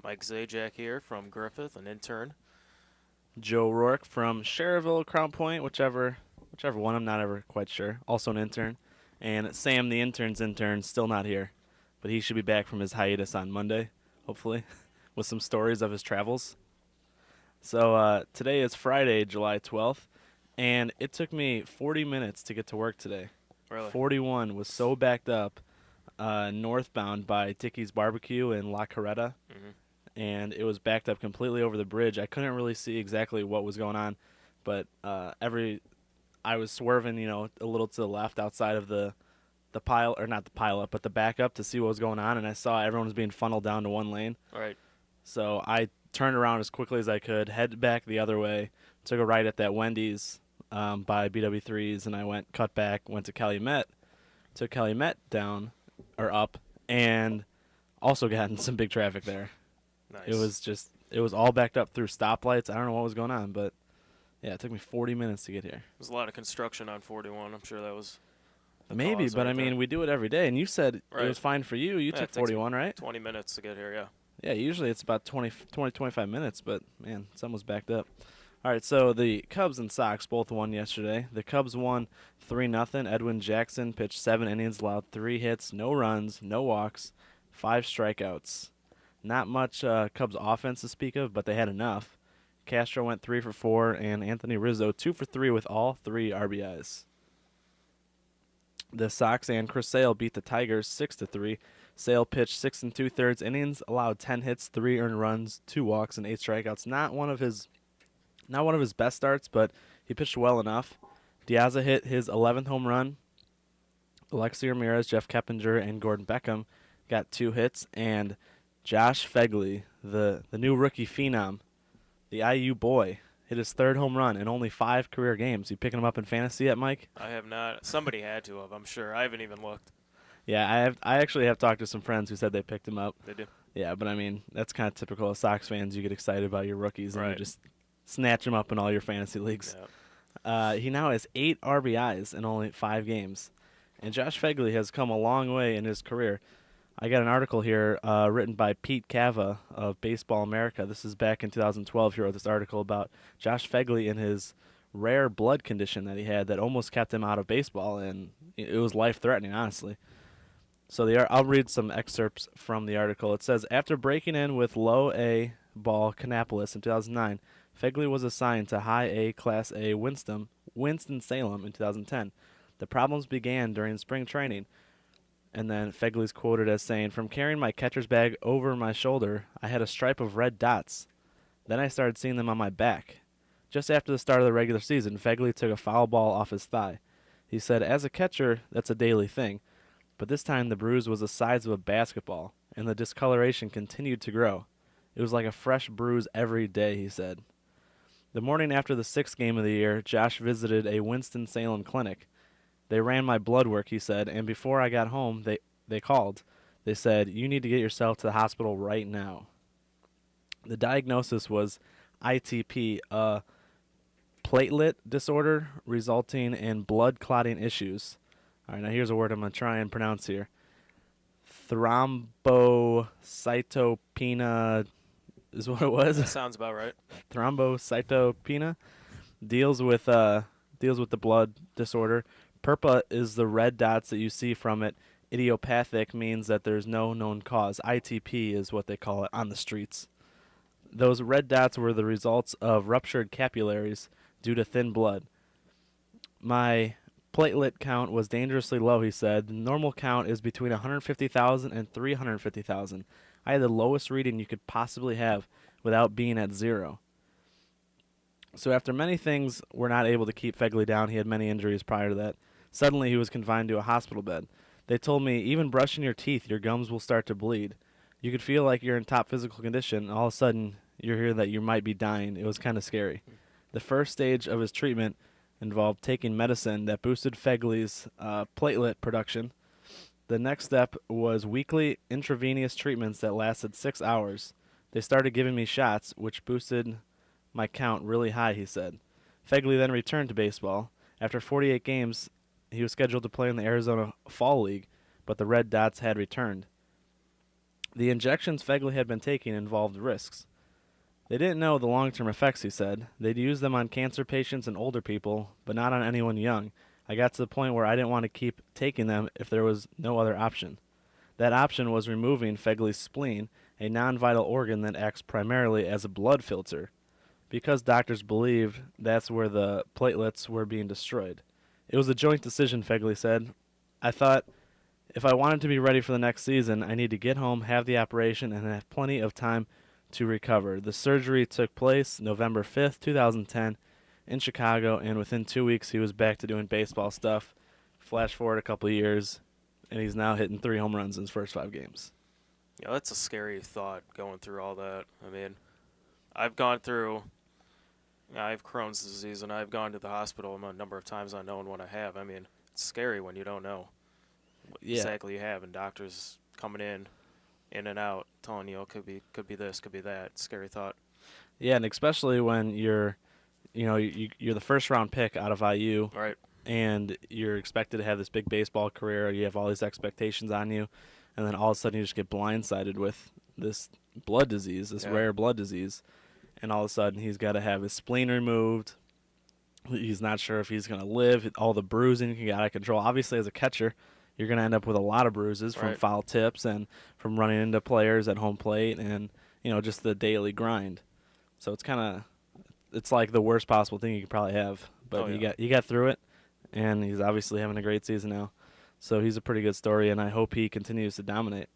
Mike Zajac here from Griffith, an intern. Joe Rourke from Cherville, Crown Point, whichever one. I'm not ever quite sure. Also an intern. And Sam, the intern's intern, still not here. But he should be back from his hiatus on Monday, hopefully, with some stories of his travels. So today is Friday, July 12th, and it took me 40 minutes to get to work today. Really? 41 was so backed up northbound by Dickey's Barbecue in La Coretta, and it was backed up completely over the bridge. I couldn't really see exactly what was going on, but I was swerving, a little to the left outside of the pile, or not the pile up, but the backup to see what was going on, and I saw everyone was being funneled down to one lane. Right. So I turned around as quickly as I could, headed back the other way, took a right at that Wendy's by BW3s, and I cut back, went to Calumet, took Calumet down, or up, and also got in some big traffic there. Nice. It was all backed up through stoplights. I don't know what was going on, but yeah, it took me 40 minutes to get here. There's a lot of construction on 41. I'm sure that was the Maybe, cause but right I mean, there. we do it every day, and you said Right. it was fine for you. You Yeah, took it takes 41, right? 20 minutes to get here, yeah. Yeah, usually it's about 25 minutes, but, man, some was backed up. All right, so the Cubs and Sox both won yesterday. The Cubs won 3-0. Edwin Jackson pitched 7 innings, allowed 3 hits, no runs, no walks, 5 strikeouts. Not much Cubs offense to speak of, but they had enough. Castro went 3 for 4, and Anthony Rizzo 2 for 3 with all 3 RBIs. The Sox and Chris Sale beat the Tigers 6-3. Sale pitched 6 2/3 innings, allowed 10 hits, 3 earned runs, 2 walks, and 8 strikeouts. Not one of his best starts, but he pitched well enough. Diaza hit his 11th home run. Alexi Ramirez, Jeff Keppinger, and Gordon Beckham got 2 hits, and Josh Fegley, the new rookie phenom, the IU boy, hit his 3rd home run in only 5 career games. You picking him up in fantasy yet, Mike? I have not. Somebody had to have, I'm sure. I haven't even looked. Yeah, I actually have talked to some friends who said they picked him up. They do? Yeah, but I mean, that's kind of typical of Sox fans. You get excited about your rookies and you Right. just snatch them up in all your fantasy leagues. Yeah. He now has 8 RBIs in only 5 games. And Josh Fegley has come a long way in his career. I got an article here written by Pete Cava of Baseball America. This is back in 2012. He wrote this article about Josh Fegley and his rare blood condition that he had that almost kept him out of baseball, and it was life-threatening, honestly. So I'll read some excerpts from the article. It says, after breaking in with low A ball Kannapolis in 2009, Fegley was assigned to high A Class A Winston-Salem in 2010. The problems began during spring training. And then Fegley's quoted as saying, from carrying my catcher's bag over my shoulder, I had a stripe of red dots. Then I started seeing them on my back. Just after the start of the regular season, Fegley took a foul ball off his thigh. He said, as a catcher, that's a daily thing. But this time the bruise was the size of a basketball, and the discoloration continued to grow. It was like a fresh bruise every day, he said. The morning after the 6th game of the year, Josh visited a Winston-Salem clinic. They ran my blood work, he said, and before I got home, they called. They said, you need to get yourself to the hospital right now. The diagnosis was ITP, a platelet disorder resulting in blood clotting issues. All right, now here's a word I'm going to try and pronounce here. Thrombocytopenia is what it was. That sounds about right. Thrombocytopenia deals with the blood disorder. Purpa is the red dots that you see from it. Idiopathic means that there's no known cause. ITP is what they call it on the streets. Those red dots were the results of ruptured capillaries due to thin blood. My platelet count was dangerously low, he said. The normal count is between 150,000 and 350,000. I had the lowest reading you could possibly have without being at 0. So after many things were not able to keep Fegley down, he had many injuries prior to that. Suddenly he was confined to a hospital bed. They told me, even brushing your teeth, your gums will start to bleed. You could feel like you're in top physical condition, and all of a sudden you hear that you might be dying. It was kind of scary. The first stage of his treatment involved taking medicine that boosted Fegley's platelet production. The next step was weekly intravenous treatments that lasted 6 hours. They started giving me shots, which boosted my count really high, he said. Fegley then returned to baseball. After 48 games, he was scheduled to play in the Arizona Fall League, but the Red Dots had returned. The injections Fegley had been taking involved risks. They didn't know the long-term effects, he said. They'd use them on cancer patients and older people, but not on anyone young. I got to the point where I didn't want to keep taking them if there was no other option. That option was removing Fegley's spleen, a non-vital organ that acts primarily as a blood filter, because doctors believed that's where the platelets were being destroyed. It was a joint decision, Fegley said. I thought, if I wanted to be ready for the next season, I need to get home, have the operation, and have plenty of time to recover. The surgery took place November 5th, 2010, in Chicago, and within 2 weeks he was back to doing baseball stuff. Flash forward a couple of years, and he's now hitting 3 home runs in his first 5 games. Yeah, that's a scary thought going through all that. I mean, I've gone through. I have Crohn's disease, and I've gone to the hospital a number of times unknowing what I have. I mean, it's scary when you don't know what exactly you have, and doctors coming in and out, telling you, could be this, could be that. Scary thought. Yeah, and especially when you're the first round pick out of IU, Right. and you're expected to have this big baseball career. You have all these expectations on you, and then all of a sudden you just get blindsided with this blood disease, this rare blood disease, and all of a sudden he's got to have his spleen removed. He's not sure if he's going to live. All the bruising can get out of control. Obviously, as a catcher, you're going to end up with a lot of bruises from foul tips and from running into players at home plate and, just the daily grind. So it's like the worst possible thing you could probably have. But you got through it, and he's obviously having a great season now. So he's a pretty good story, and I hope he continues to dominate.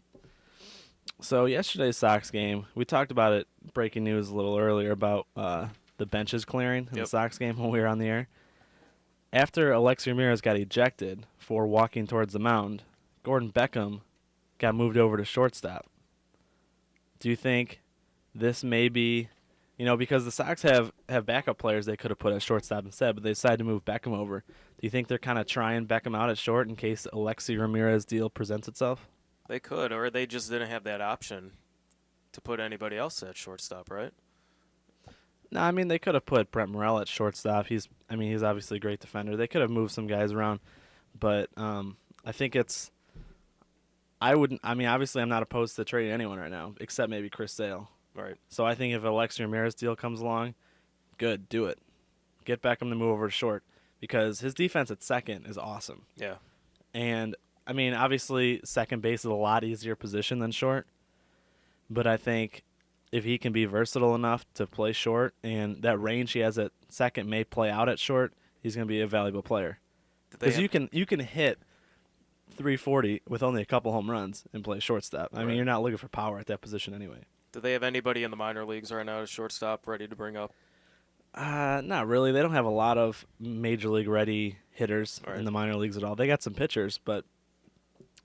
So yesterday's Sox game, we talked about it, breaking news a little earlier, about the benches clearing in the Sox game when we were on the air. After Alexi Ramirez got ejected for walking towards the mound, Gordon Beckham got moved over to shortstop. Do you think this may be, because the Sox have backup players they could have put at shortstop instead, but they decided to move Beckham over. Do you think they're kind of trying Beckham out at short in case Alexi Ramirez deal presents itself? They could, or they just didn't have that option to put anybody else at shortstop, right? No, I mean, they could have put Brent Morel at shortstop. He's obviously a great defender. They could have moved some guys around, but I think obviously I'm not opposed to trading anyone right now, except maybe Chris Sale. Right. So I think if Alexi Ramirez deal comes along, good, do it. Get Beckham to move over to short, because his defense at second is awesome. Yeah. And, I mean, obviously second base is a lot easier position than short, but I think if he can be versatile enough to play short, and that range he has at second may play out at short, he's going to be a valuable player. Because you can hit 340 with only a couple home runs and play shortstop. I mean, you're not looking for power at that position anyway. Do they have anybody in the minor leagues right now at shortstop ready to bring up? Not really. They don't have a lot of major league ready hitters in the minor leagues at all. They got some pitchers, but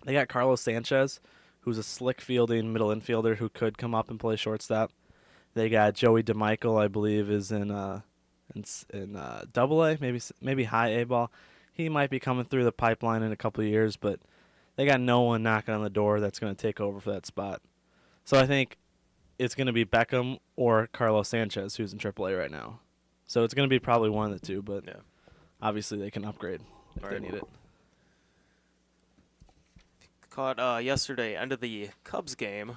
they got Carlos Sanchez, who's a slick fielding middle infielder who could come up and play shortstop. They got Joey DeMichael, I believe, is in Double A, maybe High A ball. He might be coming through the pipeline in a couple of years, but they got no one knocking on the door that's going to take over for that spot. So I think it's going to be Beckham or Carlos Sanchez, who's in Triple A right now. So it's going to be probably one of the two, but obviously they can upgrade if they need it. Caught yesterday, end of the Cubs game,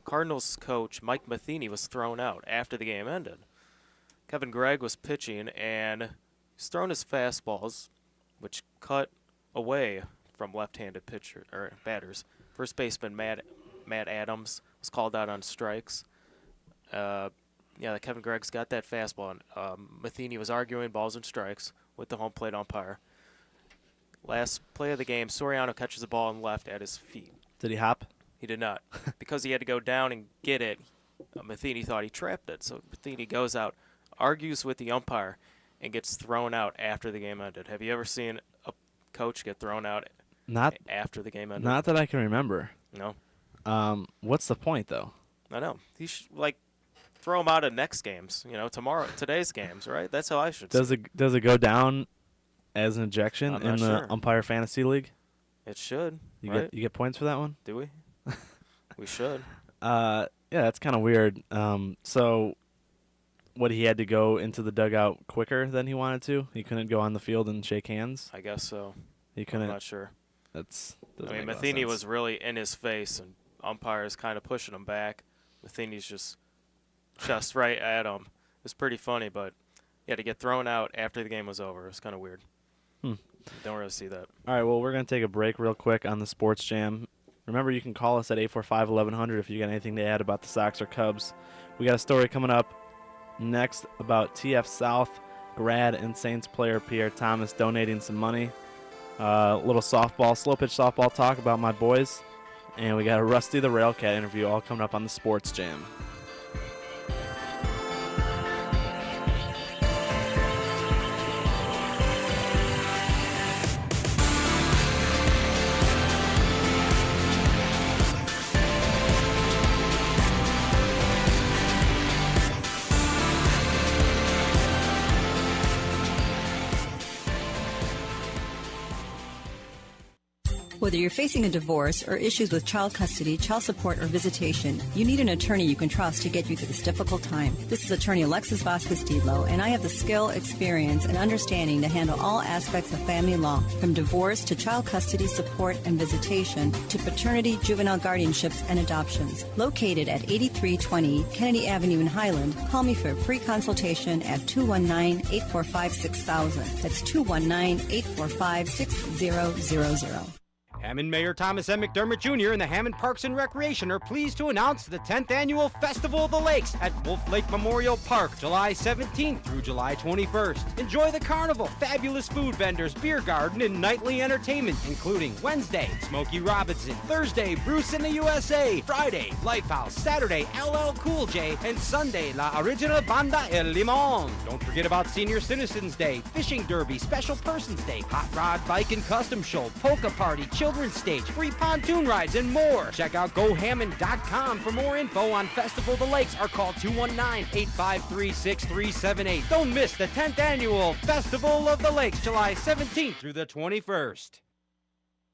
Cardinals coach Mike Matheny was thrown out after the game ended. Kevin Gregg was pitching, and he's thrown his fastballs, which cut away from left-handed batters. First baseman Matt Adams was called out on strikes. Kevin Gregg's got that fastball. And, Matheny was arguing balls and strikes with the home plate umpire. Last play of the game, Soriano catches the ball and left at his feet. Did he hop? He did not. Because he had to go down and get it, Matheny thought he trapped it. So Matheny goes out, argues with the umpire, and gets thrown out after the game ended. Have you ever seen a coach get thrown out after the game ended? Not that I can remember. No. What's the point, though? I know. He should, throw him out of next games. Today's games, right? That's how I should Does it go down as an ejection in the umpire fantasy league? It should. You get points for that one? Do we? We should. Yeah, that's kind of weird. So, he had to go into the dugout quicker than he wanted to? He couldn't go on the field and shake hands? I guess so. He couldn't. I'm not sure. That's. Matheny was really in his face and umpires kind of pushing him back. Matheny's just chest right at him. It's pretty funny, but yeah, to get thrown out after the game was over, it's kind of weird. Don't really see that. All right, well, we're going to take a break real quick on the Sports Jam. Remember, you can call us at 845-1100 if you got anything to add about the Sox or Cubs. We got a story coming up next about TF South grad and Saints player Pierre Thomas donating some money. Little softball, slow pitch softball talk about my boys. And we got a Rusty the Railcat interview all coming up on the Sports Jam. Whether you're facing a divorce or issues with child custody, child support, or visitation, you need an attorney you can trust to get you through this difficult time. This is attorney Alexis Vasquez-Diedlow, and I have the skill, experience, and understanding to handle all aspects of family law, from divorce to child custody, support, and visitation, to paternity, juvenile guardianships, and adoptions. Located at 8320 Kennedy Avenue in Highland, call me for a free consultation at 219-845-6000. That's 219-845-6000. Hammond Mayor Thomas M. McDermott Jr. and the Hammond Parks and Recreation are pleased to announce the 10th Annual Festival of the Lakes at Wolf Lake Memorial Park, July 17th through July 21st. Enjoy the carnival, fabulous food vendors, beer garden, and nightly entertainment, including Wednesday, Smokey Robinson, Thursday, Bruce in the USA, Friday, Lifehouse, Saturday, LL Cool J, and Sunday, La Original Banda El Limon. Don't forget about Senior Citizens Day, Fishing Derby, Special Persons Day, Hot Rod Bike and Custom Show, Polka Party, Children's Stage, free pontoon rides, and more. Check out GoHammond.com for more info on Festival of the Lakes or call 219-853-6378. Don't miss the 10th Annual Festival of the Lakes, July 17th through the 21st.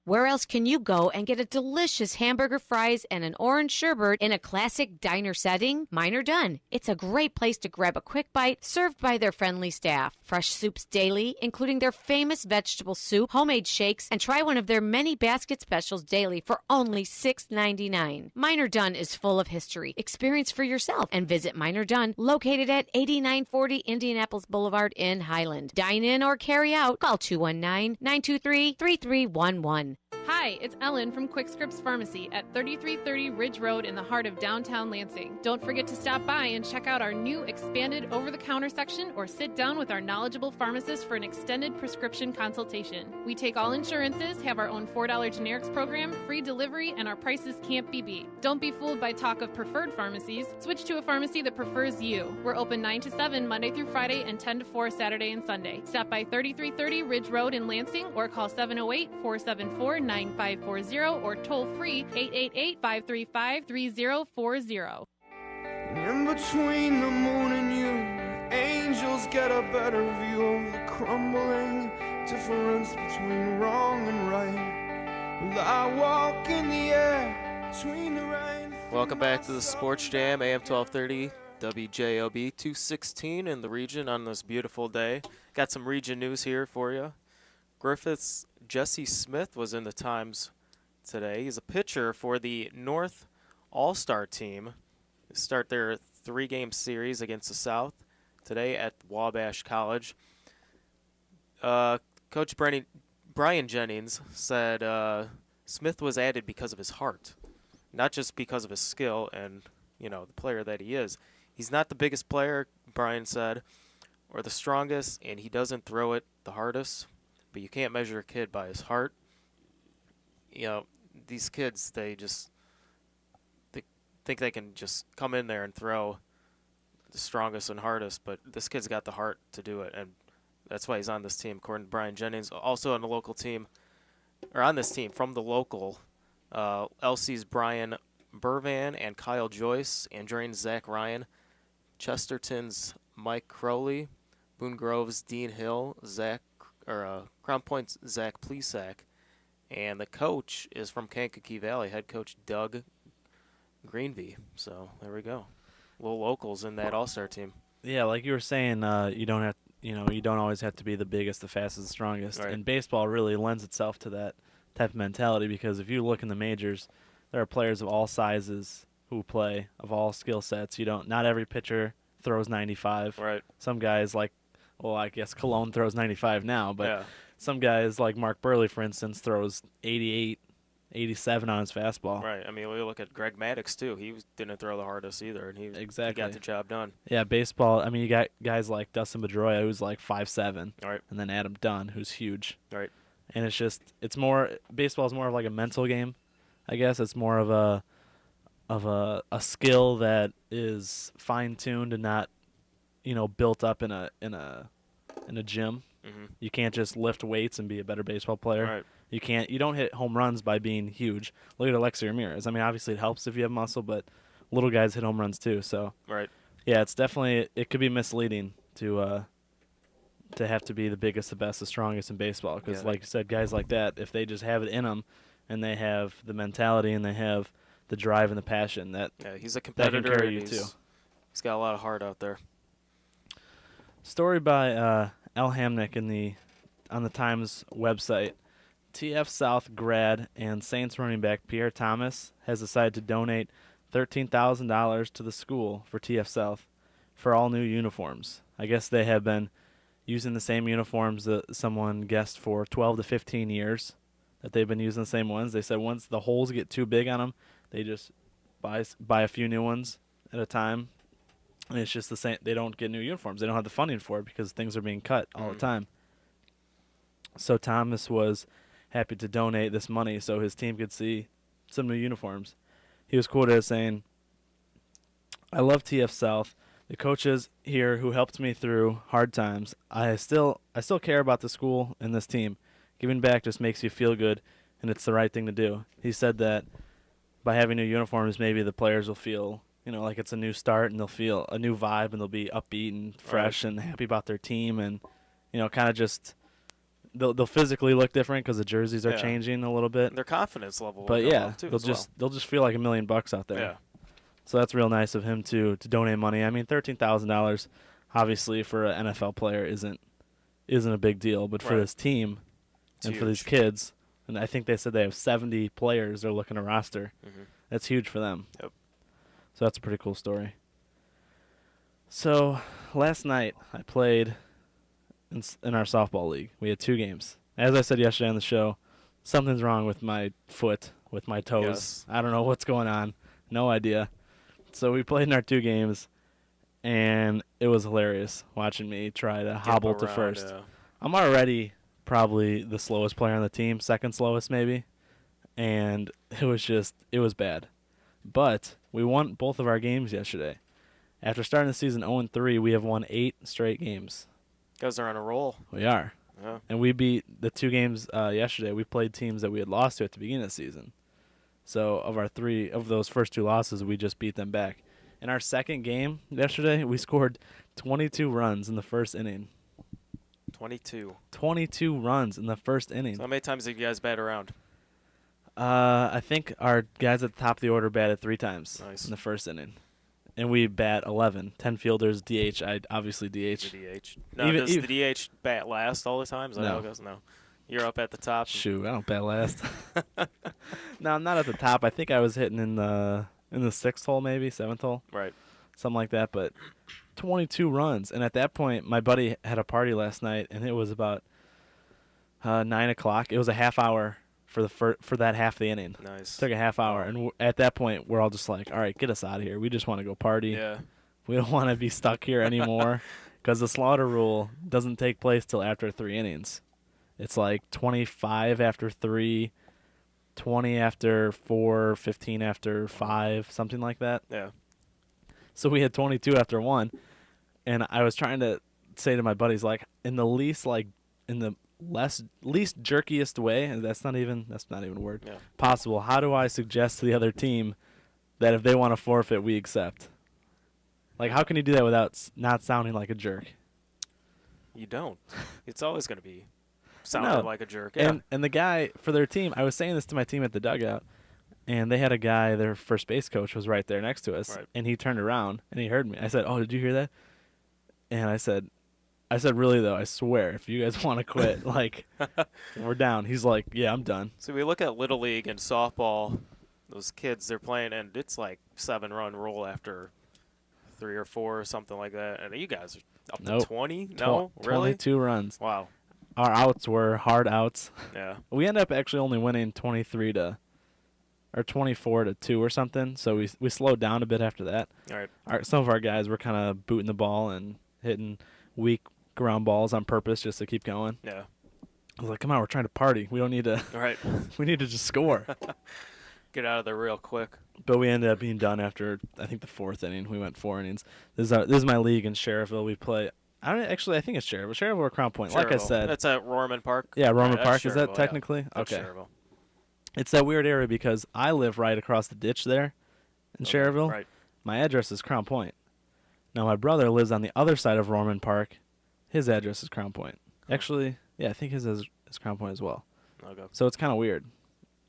Where else can you go and get a delicious hamburger, fries, and an orange sherbet in a classic diner setting? Mine are done. It's a great place to grab a quick bite served by their friendly staff. Fresh soups daily, including their famous vegetable soup, homemade shakes, and try one of their many basket specials daily for only $6.99. Mine are Done is full of history. Experience for yourself and visit Mine are Done, located at 8940 Indianapolis Boulevard in Highland. Dine in or carry out. Call 219-923-3311. Hi, it's Ellen from Quick Scripts Pharmacy at 3330 Ridge Road in the heart of downtown Lansing. Don't forget to stop by and check out our new expanded over-the-counter section or sit down with our knowledgeable pharmacist for an extended prescription consultation. We take all insurances, have our own $4 generics program, free delivery, and our prices can't be beat. Don't be fooled by talk of preferred pharmacies. Switch to a pharmacy that prefers you. We're open 9 to 7 Monday through Friday and 10 to 4 Saturday and Sunday. Stop by 3330 Ridge Road in Lansing or call 708-474-9540 or toll free 888-535-3040. In between the moon and you, angels get a better view of the crumbling difference between wrong and right. Well, I walk in the air between the rain. Welcome back to the Sports Jam, AM 1230, WJOB 216 in the region on this beautiful day. Got some region news here for you. Griffith's Jesse Smith was in the Times today. He's a pitcher for the North All-Star team. They start their 3-game series against the South today at Wabash College. Coach Brian Jennings said Smith was added because of his heart, not just because of his skill and, the player that he is. He's not the biggest player, Brian said, or the strongest, and he doesn't throw it the hardest. But you can't measure a kid by his heart. These kids, they think they can just come in there and throw the strongest and hardest, but this kid's got the heart to do it, and that's why he's on this team, according to Brian Jennings. Also on the local team, or on this team from the local, LC's Brian Burvan and Kyle Joyce, Andrean's Zach Ryan, Chesterton's Mike Crowley, Boone Grove's Dean Hill, Crown Point's Zach Plesac, and the coach is from Kankakee Valley, head coach Doug Greenvey. So there we go, little locals in that all-star team. Yeah, like you were saying, you don't always have to be the biggest, the fastest, the strongest. Right. And baseball really lends itself to that type of mentality because if you look in the majors, there are players of all sizes who play, of all skill sets. Not every pitcher throws 95. Right. Some guys I guess Cologne throws 95 now, but Yeah. some guys like Mark Burley, for instance, throws 88, 87 on his fastball. Right. I mean, we look at Greg Maddux, too. He didn't throw the hardest either, and he got the job done. Yeah, baseball, I mean, you got guys like Dustin Pedroia, who's like 5'7", Right. and then Adam Dunn, who's huge. Right. And baseball is more of like a mental game, I guess. It's more of a skill that is fine-tuned and not, built up in a gym. Mm-hmm. You can't just lift weights and be a better baseball player. Right. You don't hit home runs by being huge. Look at Alexi Ramirez. I mean, obviously it helps if you have muscle, but little guys hit home runs too. So Right. yeah, it could be misleading to have to be the biggest, the best, the strongest in baseball. Because like you said, guys like that, if they just have it in them, and they have the mentality and they have the drive and the passion, He's a competitor. that can carry you and too. He's got a lot of heart out there. Story by Al Hamnick on the Times website. TF South grad and Saints running back Pierre Thomas has decided to donate $13,000 to the school for TF South for all new uniforms. I guess they have been using the same uniforms that someone guessed for 12 to 15 years, that they've been using the same ones. They said once the holes get too big on them, they just buy a few new ones at a time. And it's just the same. They don't get new uniforms. They don't have the funding for it because things are being cut all the time. So Thomas was happy to donate this money so his team could see some new uniforms. He was quoted as saying, "I love TF South. The coaches here who helped me through hard times. I still care about the school and this team. Giving back just makes you feel good, and it's the right thing to do." He said that by having new uniforms, maybe the players will feel, like it's a new start, and they'll feel a new vibe, and they'll be upbeat and fresh and happy about their team, and kind of just they'll physically look different because the jerseys are changing a little bit. And their confidence level. But will go yeah, up too, they'll just feel like $1 million out there. Yeah. So that's real nice of him to donate money. I mean, $13,000, obviously for an NFL player isn't a big deal, but for this team and for these kids, and I think they said they have 70 players they're looking to roster. Mm-hmm. That's huge for them. Yep. So that's a pretty cool story. So last night I played in our softball league. We had 2 games. As I said yesterday on the show, something's wrong with my foot, with my toes. Yes. I don't know what's going on. No idea. So we played in our 2 games, and it was hilarious watching me try to hobble to first. Yeah. I'm already probably the slowest player on the team, second slowest maybe, and it was bad. But we won both of our games yesterday. After starting the season 0-3, we have won 8 straight games. Guys are on a roll. We are. Yeah. And we beat the 2 games yesterday. We played teams that we had lost to at the beginning of the season. So of those first 2 losses, we just beat them back. In our second game yesterday, we scored 22 runs in the first inning. 22. 22 runs in the first inning. So how many times have you guys bat around? I think our guys at the top of the order batted 3 times Nice. in the first inning. And we bat 11. 10 fielders, DH. I obviously DH. The DH. No, does the DH bat last all the time? Is that No. how it goes? No. You're up at the top. Shoot, I don't bat last. No, I'm not at the top. I think I was hitting in the 6th hole, maybe 7th hole, Right. something like that. But 22 runs, and at that point, my buddy had a party last night, and it was about 9 o'clock. It was a half hour for that half of the inning. Nice. Took a half hour, and at that point, we're all just like, all right, get us out of here. We just want to go party. Yeah. We don't want to be stuck here anymore because the slaughter rule doesn't take place till after 3 innings. It's like 25 after 3, 20 after 4, 15 after 5, something like that. Yeah. So we had 22 after 1, and I was trying to say to my buddies, like, in the least jerkiest way, and that's not even a word, possible, how do I suggest to the other team that if they want to forfeit, we accept? Like, how can you do that without not sounding like a jerk? You don't. It's always going to be sounding like a jerk. Yeah. And the guy for their team, I was saying this to my team at the dugout, and they had a guy, their first base coach was right there next to us, and he turned around and he heard me. I said, "Oh, did you hear that?" And I said, really though, I swear, if you guys want to quit, like, we're down. He's like, "Yeah, I'm done." So we look at Little League and softball. those kids, they're playing, and it's like 7-run roll after 3 or 4 or something like that. And you guys are up to 20? No, really? 22 runs. Wow. Our outs were hard outs. Yeah. We ended up actually only winning 24-2 or something. So we slowed down a bit after that. All right. Some of our guys were kind of booting the ball and hitting weak ground balls on purpose just to keep going. Yeah. I was like, come on, we're trying to party. We don't need to. All right. We need to just score. Get out of there real quick. But we ended up being done after, I think, the 4th inning. We went 4 innings. This is my league in Sheriffville. We play. I think it's Sheriffville. Sheriffville or Crown Point. Like I said. That's at Rorman Park. Yeah, Rorman That's Park. Is that Sheriffville, technically? Yeah. That's Okay. Sheriffville. It's that weird area because I live right across the ditch there in Sheriffville. Right. My address is Crown Point. Now, my brother lives on the other side of Rorman Park. His address is Crown Point. Actually, yeah, I think his is Crown Point as well. Okay. So it's kind of weird.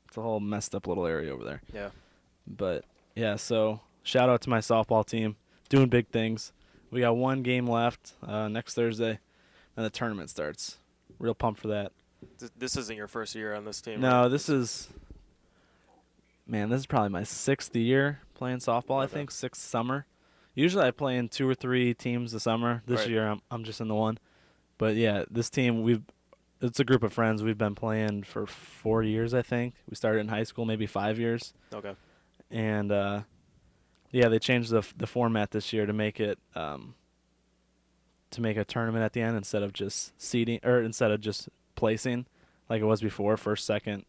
It's a whole messed up little area over there. Yeah. But, yeah, so shout out to my softball team. Doing big things. We got 1 game left next Thursday, and the tournament starts. Real pumped for that. This isn't your first year on this team, No, right? this is probably my 6th year playing softball, I Okay. think, 6th summer. Usually I play in 2 or 3 teams a summer. This Right. year I'm just in the one. But, yeah, this team, it's a group of friends. We've been playing for 4 years, I think. We started in high school, maybe 5 years. Okay. And, yeah, they changed the format this year to make it to make a tournament at the end instead of just seeding or instead of just placing like it was before, first, second,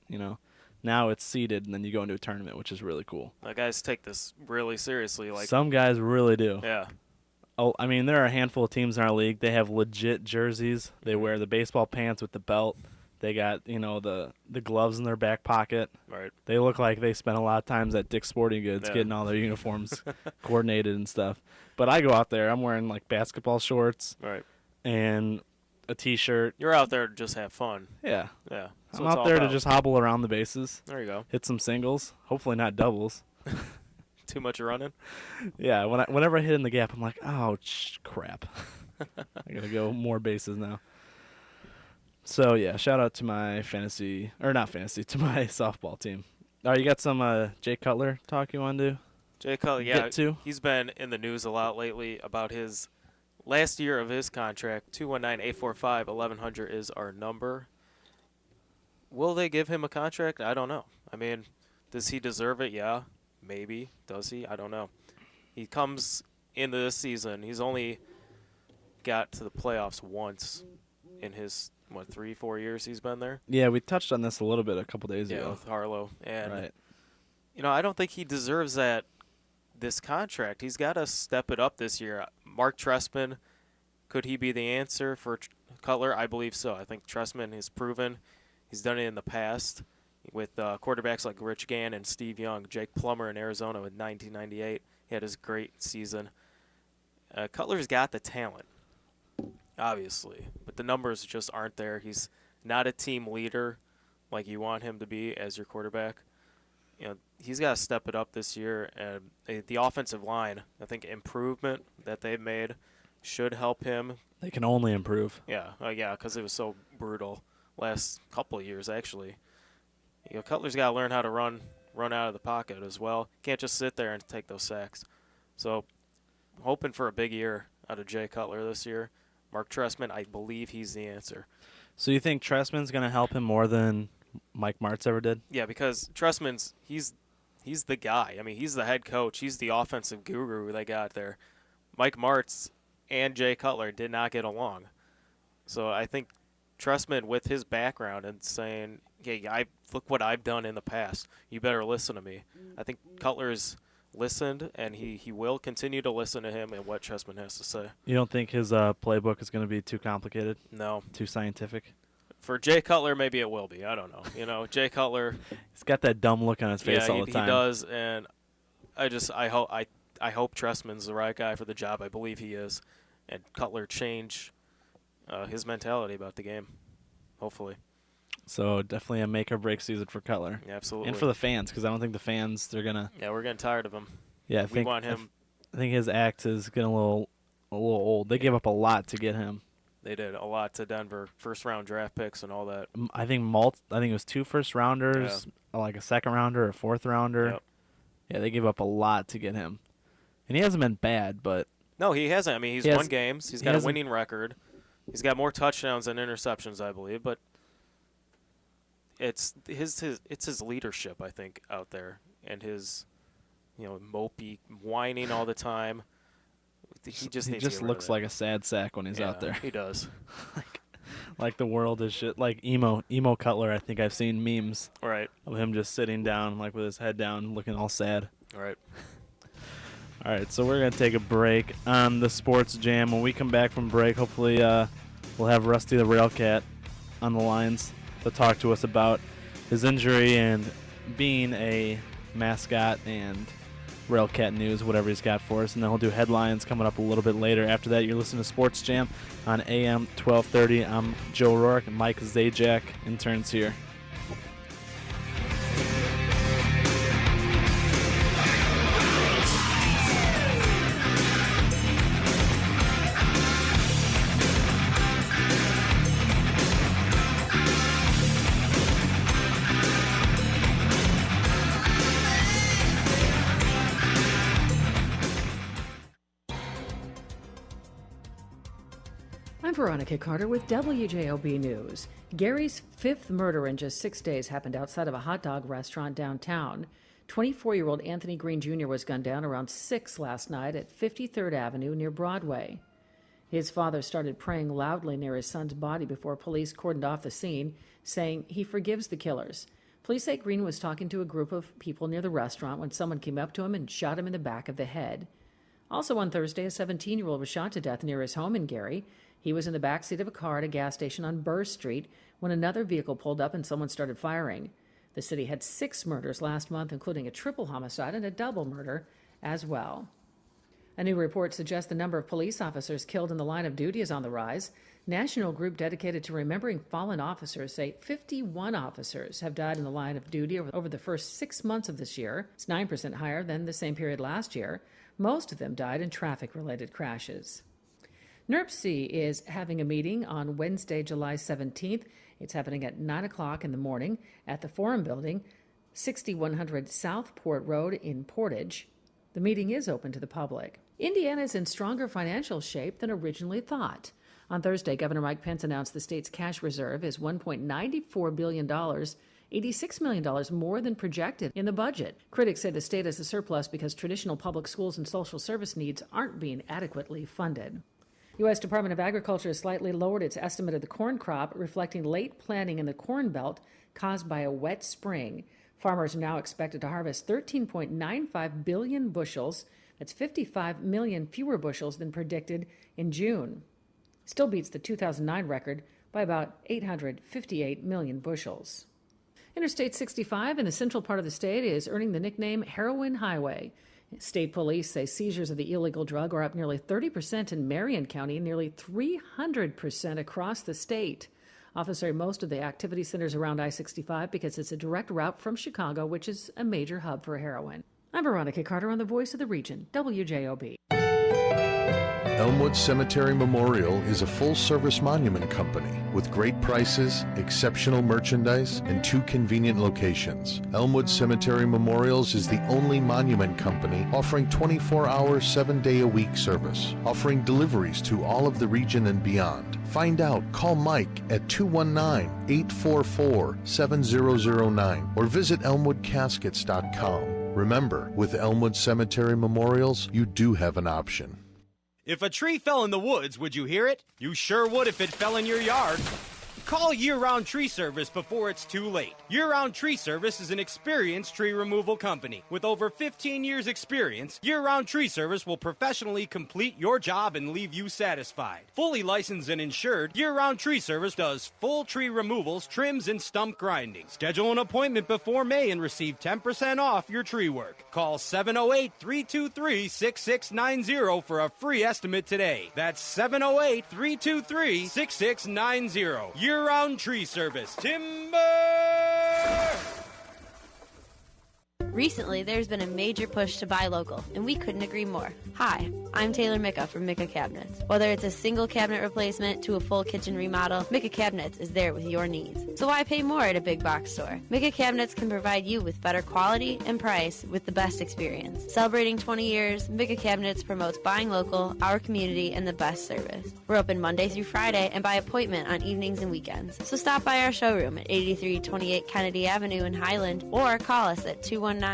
Now it's seeded and then you go into a tournament, which is really cool. Guys take this really seriously. Like Some guys really do. Yeah. Oh, I mean, there are a handful of teams in our league. They have legit jerseys. They wear the baseball pants with the belt. They got, the gloves in their back pocket. Right. They look like they spent a lot of times at Dick's Sporting Goods getting all their uniforms coordinated and stuff. But I go out there, I'm wearing like basketball shorts Right. and a T-shirt. You're out there to just have fun. Yeah. Yeah. That's I'm what it's out all there to about. just hobble around the bases, There you go. hit some singles, hopefully not doubles. Too much running. Yeah, whenever I hit in the gap, I'm like, oh, crap. I got to go more bases now. So, yeah, shout out to my to my softball team. All right, you got some Jay Cutler talk you want to do? Jay Cutler, yeah, Get to? he's been in the news a lot lately about his last year of his contract. 219-845-1100 is our number. Will they give him a contract? I don't know. I mean, does he deserve it? Yeah, maybe. Does he? I don't know. He comes into this season. He's only got to the playoffs once in his, 3-4 years he's been there? Yeah, we touched on this a little bit a couple days Yeah, ago. with Harlow. And, Right. I don't think he deserves this contract. He's got to step it up this year. Mark Trestman, could he be the answer for Cutler? I believe so. I think Trestman has proven he's done it in the past with quarterbacks like Rich Gann and Steve Young. Jake Plummer in Arizona in 1998. He had his great season. Cutler's got the talent, obviously, but the numbers just aren't there. He's not a team leader like you want him to be as your quarterback. He's got to step it up this year, and the offensive line, I think improvement that they've made should help him. They can only improve. Yeah, because it was so brutal last couple of years, actually. Cutler's got to learn how to run out of the pocket as well. Can't just sit there and take those sacks. So, hoping for a big year out of Jay Cutler this year. Mark Trestman, I believe he's the answer. So you think Trestman's going to help him more than Mike Martz ever did? Yeah, because Trestman's he's the guy. I mean, he's the head coach. He's the offensive guru they got there. Mike Martz and Jay Cutler did not get along. So I think Trestman, with his background and saying, "Hey, look what I've done in the past. You better listen to me." I think Cutler's listened, and he will continue to listen to him and what Trestman has to say. You don't think his playbook is going to be too complicated? No. Too scientific? For Jay Cutler, maybe it will be. I don't know. Jay Cutler. He's got that dumb look on his face all the time. He does, and I hope Trestman's the right guy for the job. I believe he is, and Cutler changed his mentality about the game. Hopefully. So definitely a make or break season for Cutler. Yeah, absolutely. And for the fans, because I don't think the fans they're gonna. Yeah, we're getting tired of him. Yeah, we want him. I think his act is getting a little old. They gave up a lot to get him. They did a lot to Denver, first-round draft picks and all that. I think it was 2 first-rounders, like a second-rounder, a fourth-rounder. Yep. Yeah, they gave up a lot to get him. And he hasn't been bad, but... No, he hasn't. I mean, he's won games. He's got a winning record. He's got more touchdowns than interceptions, I believe. But it's his leadership, I think, out there, and his, mopey whining all the time. He just looks like a sad sack when he's out there. He does. like the world is shit. Like emo Cutler. I think I've seen memes of him just sitting down, like with his head down, looking all sad. Right. All right, so we're going to take a break on the Sports Jam. When we come back from break, hopefully we'll have Rusty the Railcat on the lines to talk to us about his injury and being a mascot and Railcat news, whatever he's got for us. And then we'll do headlines coming up a little bit later. After that, you're listening to Sports Jam on AM 1230. I'm Joe Rourke, and Mike Zajac, interns here. I'm Veronica Carter with WJOB News. Gary's 5th murder in just 6 days happened outside of a hot dog restaurant downtown. 24-year-old Anthony Green Jr. was gunned down around 6 last night at 53rd Avenue near Broadway. His father started praying loudly near his son's body before police cordoned off the scene, saying he forgives the killers. Police say Green was talking to a group of people near the restaurant when someone came up to him and shot him in the back of the head. Also on Thursday, a 17-year-old was shot to death near his home in Gary. He was in the backseat of a car at a gas station on Burr Street when another vehicle pulled up and someone started firing. The city had 6 murders last month, including a triple homicide and a double murder as well. A new report suggests the number of police officers killed in the line of duty is on the rise. National group dedicated to remembering fallen officers say 51 officers have died in the line of duty over the first 6 months of this year. It's 9% higher than the same period last year. Most of them died in traffic-related crashes. NERC is having a meeting on Wednesday, July 17th. It's happening at 9 o'clock in the morning at the Forum Building, 6100 South Port Road in Portage. The meeting is open to the public. Indiana is in stronger financial shape than originally thought. On Thursday, Governor Mike Pence announced the state's cash reserve is $1.94 billion, $86 million more than projected in the budget. Critics say the state has a surplus because traditional public schools and social service needs aren't being adequately funded. U.S. Department of Agriculture has slightly lowered its estimate of the corn crop, reflecting late planting in the Corn Belt caused by a wet spring. Farmers are now expected to harvest 13.95 billion bushels. That's 55 million fewer bushels than predicted in June. Still beats the 2009 record by about 858 million bushels. Interstate 65 in the central part of the state is earning the nickname Heroin Highway. State police say seizures of the illegal drug are up nearly 30% in Marion County and nearly 300% across the state. Officers say most of the activity centers around I-65 because it's a direct route from Chicago, which is a major hub for heroin. I'm Veronica Carter on the Voice of the Region, WJOB. Elmwood Cemetery Memorial is a full-service monument company with great prices, exceptional merchandise, and 2 convenient locations. Elmwood Cemetery Memorials is the only monument company offering 24-hour, 7-day-a-week service, offering deliveries to all of the region and beyond. Find out. Call Mike at 219-844-7009 or visit elmwoodcaskets.com. Remember, with Elmwood Cemetery Memorials, you do have an option. If a tree fell in the woods, would you hear it? You sure would if it fell in your yard. Call Year-Round Tree Service before it's too late. Year-Round Tree Service is an experienced tree removal company. With over 15 years' experience, Year-Round Tree Service will professionally complete your job and leave you satisfied. Fully licensed and insured, Year-Round Tree Service does full tree removals, trims, and stump grinding. Schedule an appointment before May and receive 10% off your tree work. Call 708-323-6690 for a free estimate today. That's 708-323-6690. Year-Round Tree Service. Timber! Recently, there's been a major push to buy local, and we couldn't agree more. Hi, I'm Taylor Micka from Micka Cabinets. Whether it's a single cabinet replacement to a full kitchen remodel, Micka Cabinets is there with your needs. So why pay more at a big box store? Micka Cabinets can provide you with better quality and price with the best experience. Celebrating 20 years, Micka Cabinets promotes buying local, our community, and the best service. We're open Monday through Friday and by appointment on evenings and weekends. So stop by our showroom at 8328 Kennedy Avenue in Highland or call us at 219-838-5450.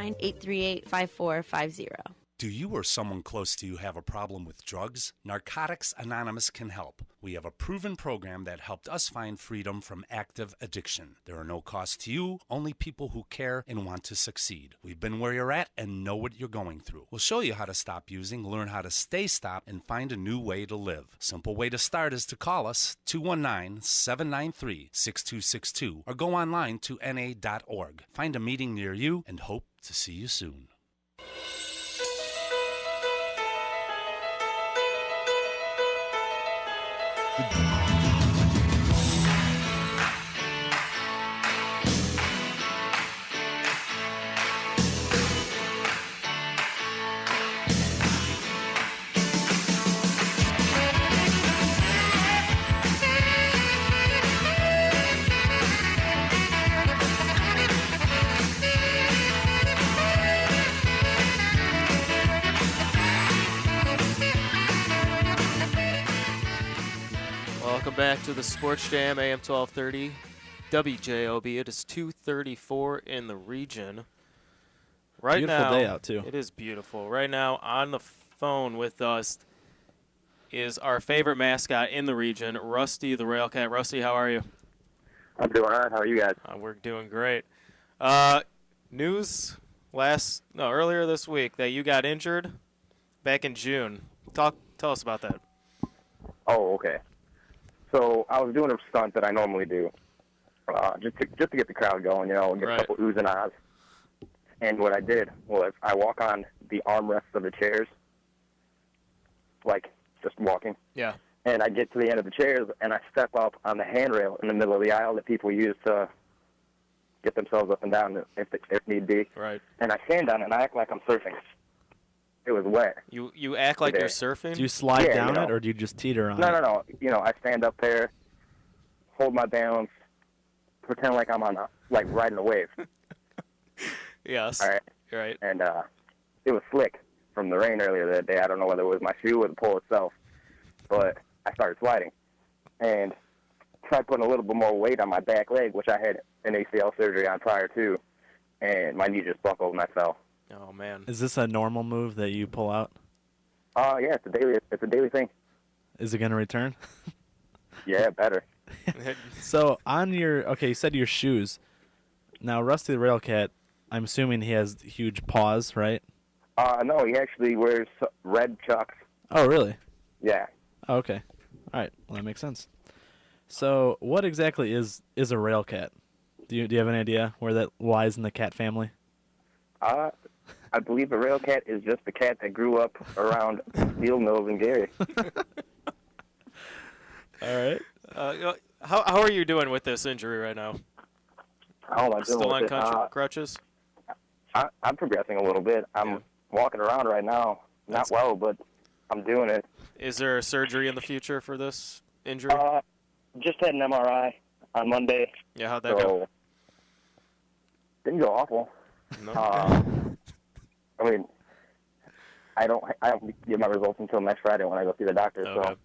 Do you or someone close to you have a problem with drugs? Narcotics Anonymous can help. We have a proven program that helped us find freedom from active addiction. There are no costs to you, only people who care and want to succeed. We've been where you're at and know what you're going through. We'll show you how to stop using, learn how to stay stopped, and find a new way to live. Simple way to start is to call us 219-793-6262 or go online to na.org. Find a meeting near you and hope to see you soon. Welcome back to the Sports Jam AM 1230 WJOB. It is 2:34 in the region. Right Beautiful now, day out, too. It is beautiful. Right now on the phone with us is our favorite mascot in the region, Rusty the Railcat. Rusty, how are you? I'm doing all right. How are you guys? We're doing great. News earlier this week that you got injured back in June. Tell us about that. Oh, okay. So I was doing a stunt that I normally do, just to get the crowd going, get Right. a couple oohs and ahs. And what I did was I walk on the armrests of the chairs, like just walking. Yeah. And I get to the end of the chairs and I step up on the handrail in the middle of the aisle that people use to get themselves up and down if need be. Right. And I stand on it and I act like I'm surfing. It was wet. You act like Today. you're surfing? Do you slide Yeah, down it, or do you just teeter on it? No. I stand up there, hold my balance, pretend like I'm riding a wave. Yes. All right. Right. And it was slick from the rain earlier that day. I don't know whether it was my shoe or the pole itself, but I started sliding and tried putting a little bit more weight on my back leg, which I had an ACL surgery on prior to, and my knee just buckled and I fell. Oh man. Is this a normal move that you pull out? Yeah, it's a daily thing. Is it going to return? Yeah, better. So you said your shoes. Now, Rusty the Railcat, I'm assuming he has huge paws, right? No, he actually wears red Chucks. Oh, really? Yeah. Oh, okay. All right. Well, that makes sense. So what exactly is a Railcat? Do you have an idea where that lies in the cat family? I believe a Railcat is just a cat that grew up around steel mills in Gary. All right. How are you doing with this injury right now? How am I doing Still on with it? crutches? I'm progressing a little bit. I'm walking around right now. Not well, but I'm doing it. Is there a surgery in the future for this injury? Just had an MRI on Monday. Yeah, how'd that go? Didn't go awful. No. I mean, I don't get my results until next Friday when I go see the doctor. Okay. So.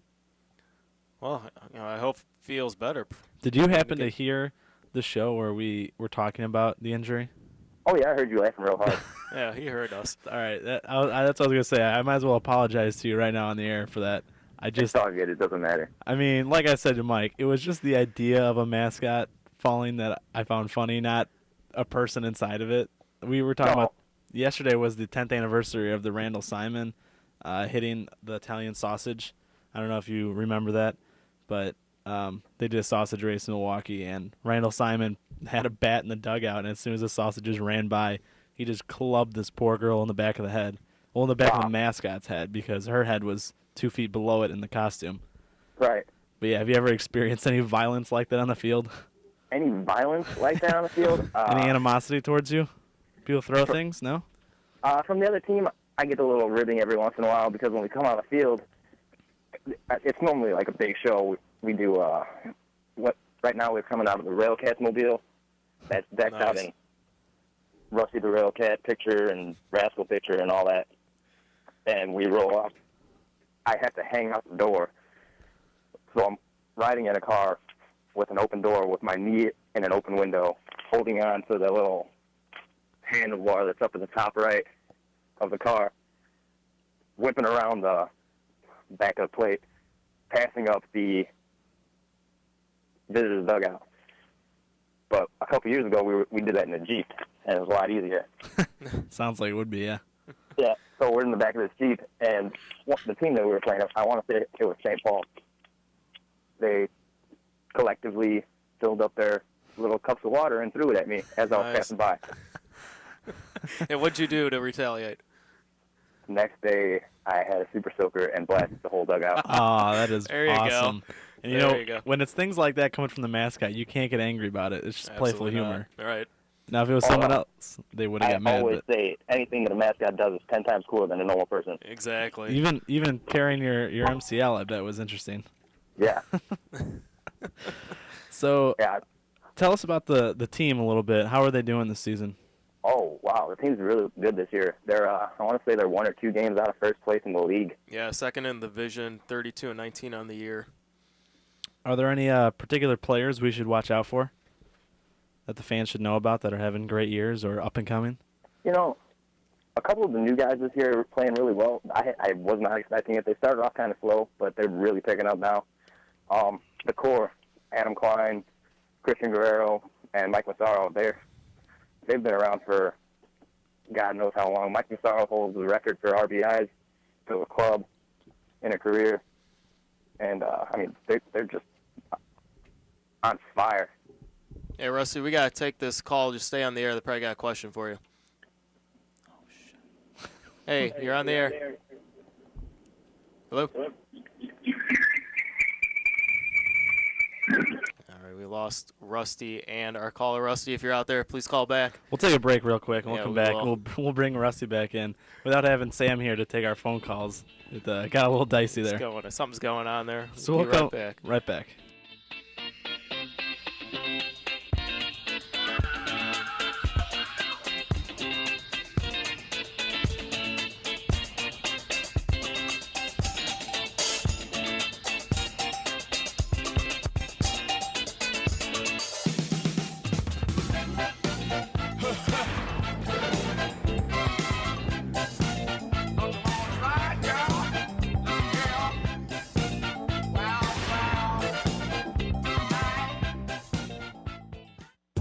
Well, I hope it feels better. Did you happen to hear the show where we were talking about the injury? Oh, yeah, I heard you laughing real hard. Yeah, he heard us. All right. That's what I was going to say. I might as well apologize to you right now on the air for that. It's all good. It doesn't matter. I mean, like I said to Mike, it was just the idea of a mascot falling that I found funny, not a person inside of it. We were talking about yesterday was the 10th anniversary of the Randall Simon hitting the Italian sausage. I don't know if you remember that, but they did a sausage race in Milwaukee, and Randall Simon had a bat in the dugout, and as soon as the sausages ran by, he just clubbed this poor girl in the back of the head. Well, in the back of the mascot's head, because her head was 2 feet below it in the costume. Right. But yeah, have you ever experienced any violence like that on the field? Any violence like that on the field? Any animosity towards you? People throw things? No? From the other team, I get a little ribbing every once in a while because when we come on the field, it's normally like a big show. We do right now we're coming out of the Railcat mobile that's decked out in Rusty the Railcat picture and Rascal picture and all that, and we roll up. I have to hang out the door, so I'm riding in a car with an open door with my knee in an open window, holding on to the little handlebar that's up at the top right of the car, whipping around the back of the plate, passing up the visitor's dugout. But a couple years ago, we did that in a Jeep, and it was a lot easier. Sounds like it would be, yeah. Yeah, so we're in the back of this Jeep, and the team that we were playing, I want to say it was St. Paul. They collectively filled up their little cups of water and threw it at me as I was passing by. And what'd you do to retaliate? Next day, I had a super soaker and blasted the whole dugout. Oh, that is There you awesome. go. And There you go. when it's things like that coming from the mascot, you can't get angry about it. It's just playful Absolutely humor. not. All right. Now, if it was someone else, they would have got mad. I always say anything that a mascot does is 10 times cooler than a normal person. Exactly. Even carrying your MCL, I bet, was interesting. Yeah. So, yeah. Tell us about the team a little bit. How are they doing this season? Oh, wow. The team's really good this year. They're, I want to say they're 1 or 2 games out of first place in the league. Yeah, second in the division, 32-19 on the year. Are there any particular players we should watch out for that the fans should know about that are having great years or up and coming? You know, a couple of the new guys this year are playing really well. I was not expecting it. They started off kind of slow, but they're really picking up now. The core, Adam Klein, Christian Guerrero, and Mike Massaro, they've been around for God knows how long. Mike Massaro holds the record for RBIs to a club in a career. And, I mean, they're just on fire. Hey, Rusty, we got to take this call. Just stay on the air. They probably got a question for you. Oh, shit. Hey, you're on the air. Hello? All right, we lost Rusty and our caller. Rusty, if you're out there, please call back. We'll take a break real quick, and we'll come back. will. We'll bring Rusty back in without having Sam here to take our phone calls. It got a little dicey there. Something's going on there. So We'll we'll be come right back. right back.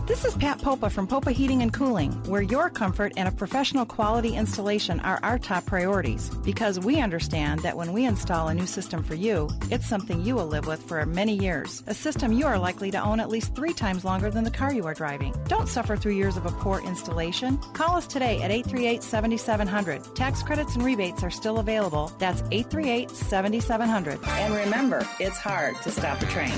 This is Pat Popa from Popa Heating and Cooling, where your comfort and a professional quality installation are our top priorities, because we understand that when we install a new system for you, it's something you will live with for many years, a system you are likely to own at least 3 times longer than the car you are driving. Don't suffer through years of a poor installation. Call us today at 838-7700. Tax credits and rebates are still available. That's 838-7700. And remember, it's hard to stop a train.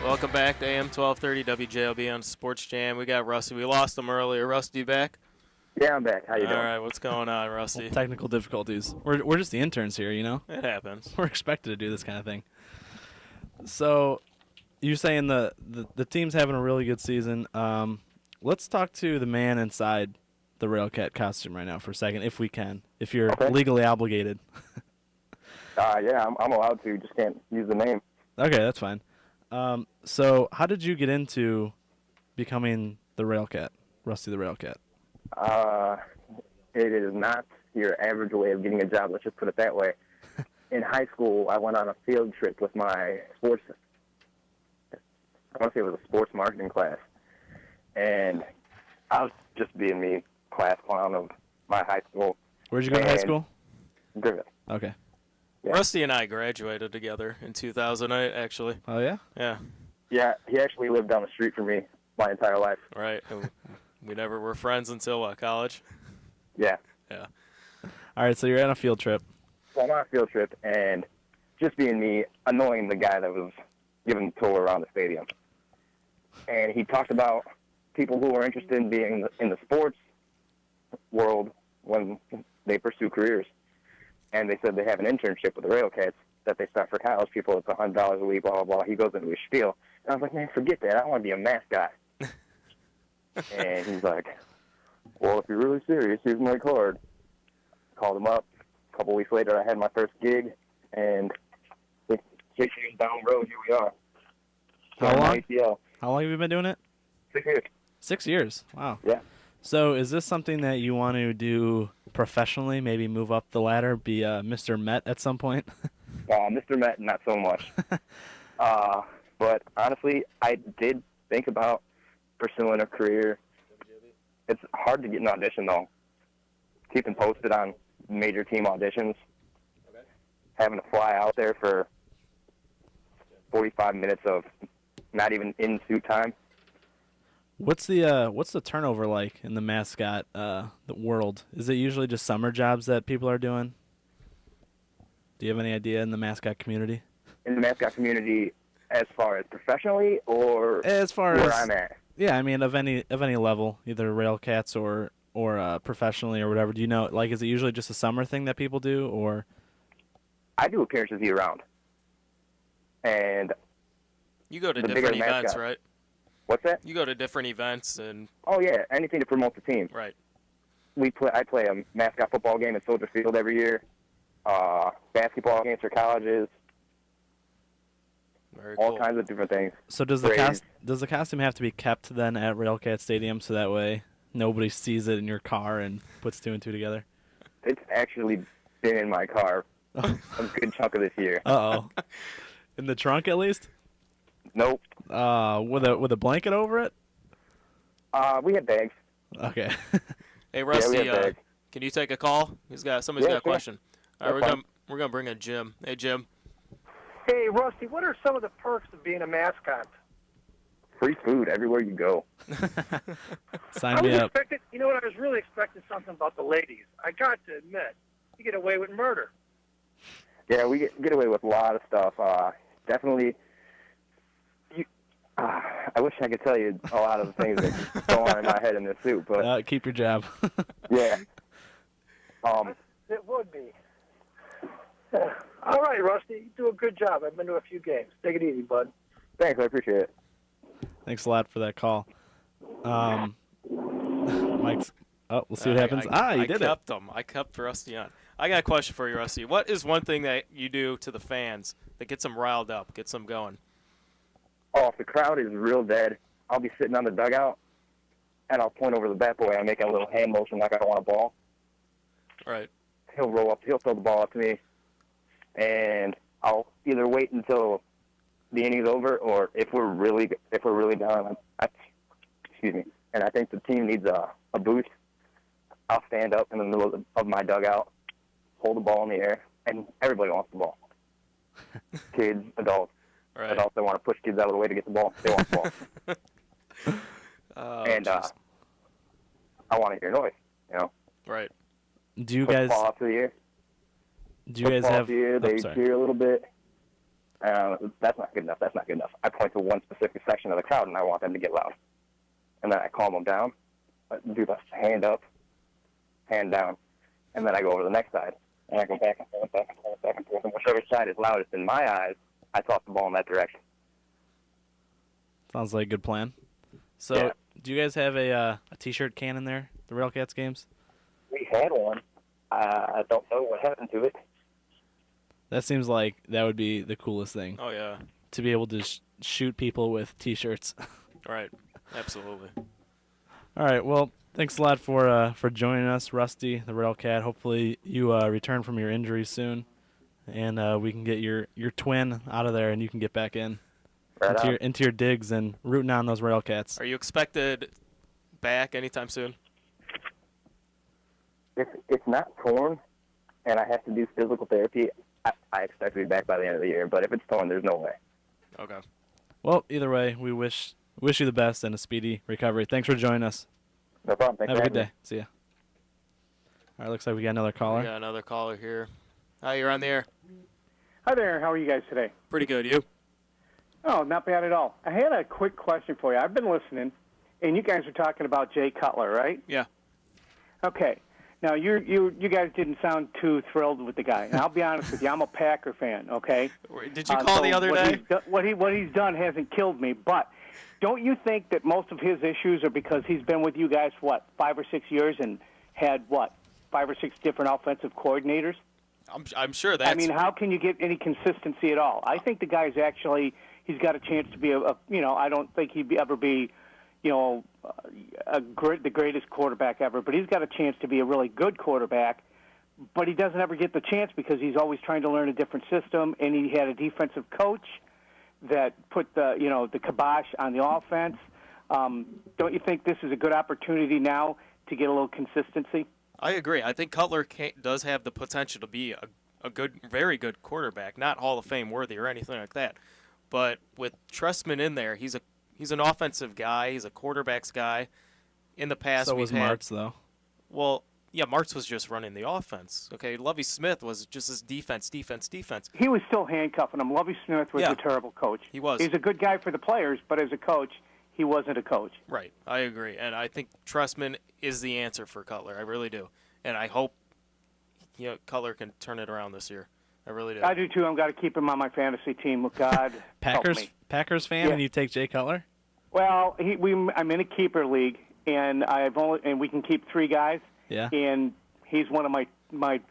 Welcome back to AM 1230 WJLB on Sports Jam. We got Rusty. We lost him earlier. Rusty, you back? Yeah, I'm back. How you doing? All right, what's going on, Rusty? Technical difficulties. We're just the interns here, you know? It happens. We're expected to do this kind of thing. So, you're saying the team's having a really good season. Let's talk to the man inside the Railcat costume right now for a second, if we can, if you're legally obligated. Yeah, I'm allowed to. Just can't use the name. Okay, that's fine. So, how did you get into becoming the Railcat, Rusty the Railcat? It is not your average way of getting a job. Let's just put it that way. In high school, I went on a field trip with my I want to say it was a sports marketing class. And I was just being me, class clown of my high school. Where'd you go to high school? Griffith. Okay. Yeah. Rusty and I graduated together in 2008, actually. Oh, yeah? Yeah. Yeah, he actually lived down the street from me my entire life. Right. We never were friends until what, college? Yeah. Yeah. All right, so you're on a field trip. So I'm on a field trip, and just being me, annoying the guy that was giving the tour around the stadium. And he talked about people who are interested in being in the sports world when they pursue careers. And they said they have an internship with the Railcats that they start for college people. It's $100 a week, blah, blah, blah. He goes into his spiel. And I was like, man, forget that. I want to be a mascot. And he's like, well, if you're really serious, here's my card. Called him up. A couple weeks later, I had my first gig. And 6 years down the road, here we are. How long? ACL. How long have you been doing it? 6 years. 6 years. Wow. Yeah. So is this something that you want to do professionally, maybe move up the ladder, be Mr. Met at some point? Mr. Met, not so much. But honestly, I did think about pursuing a career. It's hard to get an audition, though. Keeping posted on major team auditions. Okay. Having to fly out there for 45 minutes of not even in suit time. What's the turnover like in the mascot the world? Is it usually just summer jobs that people are doing? Do you have any idea in the mascot community? In the mascot community, as far as professionally, or as far where as I'm at? Yeah, I mean of any level, either Railcats or professionally or whatever. Do you know? Like, is it usually just a summer thing that people do, or? I do appearances year round, and you go to different events, right? What's that? You go to different events and. Oh yeah, anything to promote the team. Right. I play a mascot football game at Soldier Field every year. Basketball games for colleges. Very all cool. kinds of different things. So does the costume have to be kept then at Railcat Stadium so that way nobody sees it in your car and puts two and two together? It's actually been in my car a good chunk of this year. Uh-oh. In the trunk at least? Nope. With a blanket over it? We had bags. Okay. Hey Rusty, we had bags. Can you take a call? Somebody's got a question. All right, we're gonna bring in Jim. Hey Jim. Hey Rusty, what are some of the perks of being a mascot? Free food everywhere you go. Sign me up. You know what? I was really expecting something about the ladies. I got to admit, you get away with murder. Yeah, we get away with a lot of stuff. Definitely. I wish I could tell you a lot of the things that go on in my head in this suit, but keep your job. Yeah. It would be. All right, Rusty, you do a good job. I've been to a few games. Take it easy, bud. Thanks, I appreciate it. Thanks a lot for that call. Mike's. Oh, we'll see what happens. You did it. I kept Rusty on. I got a question for you, Rusty. What is one thing that you do to the fans that gets them riled up, gets them going? Oh, if the crowd is real dead, I'll be sitting on the dugout, and I'll point over the bat boy and make a little hand motion like I want a ball. Right. He'll roll up. He'll throw the ball up to me, and I'll either wait until the inning's over, or if we're really down, excuse me, and I think the team needs a boost, I'll stand up in the middle of my dugout, hold the ball in the air, and everybody wants the ball. Kids, adults. Right. Adults that want to push kids out of the way to get the ball. They want the ball. And I want to hear noise, you know. Right. Do you Push guys? the ball up to the air. Do you guys have? They cheer a little bit. That's not good enough. That's not good enough. I point to one specific section of the crowd, and I want them to get loud. And then I calm them down. I do the hand up, hand down, and then I go over to the next side. And I go back and forth, back and forth, back and forth. And whichever side is loudest in my eyes, I toss the ball in that direction. Sounds like a good plan. So, Yeah. do you guys have a T-shirt can in there? The Railcats games? We had one. I don't know what happened to it. That seems like that would be the coolest thing. Oh yeah. To be able to shoot people with T-shirts. Right. Absolutely. All right. Well, thanks a lot for joining us, Rusty the Railcat. Hopefully you return from your injury soon, and we can get your twin out of there, and you can get back into your digs and rooting on those Railcats. Are you expected back anytime soon? If it's not torn and I have to do physical therapy, I expect to be back by the end of the year. But if it's torn, there's no way. Okay. Well, either way, we wish you the best and a speedy recovery. Thanks for joining us. No problem. Thanks Have a for good having day. See ya. All right, looks like we got another caller. We got another caller here. Hi, you're on the air. Hi there. How are you guys today? Pretty good. You? Oh, not bad at all. I had a quick question for you. I've been listening, and you guys are talking about Jay Cutler, right? Yeah. Okay. Now, you guys didn't sound too thrilled with the guy. And I'll be honest with you, I'm a Packer fan, okay? Did you call the other day? What he's done hasn't killed me, but don't you think that most of his issues are because he's been with you guys, 5 or 6 years and had, 5 or 6 different offensive coordinators? I'm sure that's... I mean, how can you get any consistency at all? I think the guy's actually, he's got a chance to be I don't think he'd ever be, the greatest quarterback ever, but he's got a chance to be a really good quarterback, but he doesn't ever get the chance because he's always trying to learn a different system, and he had a defensive coach that put the kibosh on the offense. Don't you think this is a good opportunity now to get a little consistency? I agree. I think Cutler does have the potential to be a good, very good quarterback, not Hall of Fame worthy or anything like that. But with Trestman in there, he's an offensive guy. He's a quarterback's guy. In the past, So was Martz, though. Well, yeah, Martz was just running the offense. Okay, Lovie Smith was just his defense. He was still handcuffing him. Lovie Smith was a terrible coach. He was. He's a good guy for the players, but as a coach, he wasn't a coach. Right, I agree. And I think Trestman is the answer for Cutler. I really do. And I hope Cutler can turn it around this year. I really do. I do, too. I've got to keep him on my fantasy team. Look, God help me. Packers fan, Yeah. and you take Jay Cutler? Well, I'm in a keeper league, and we can keep 3 guys. Yeah. And he's one of my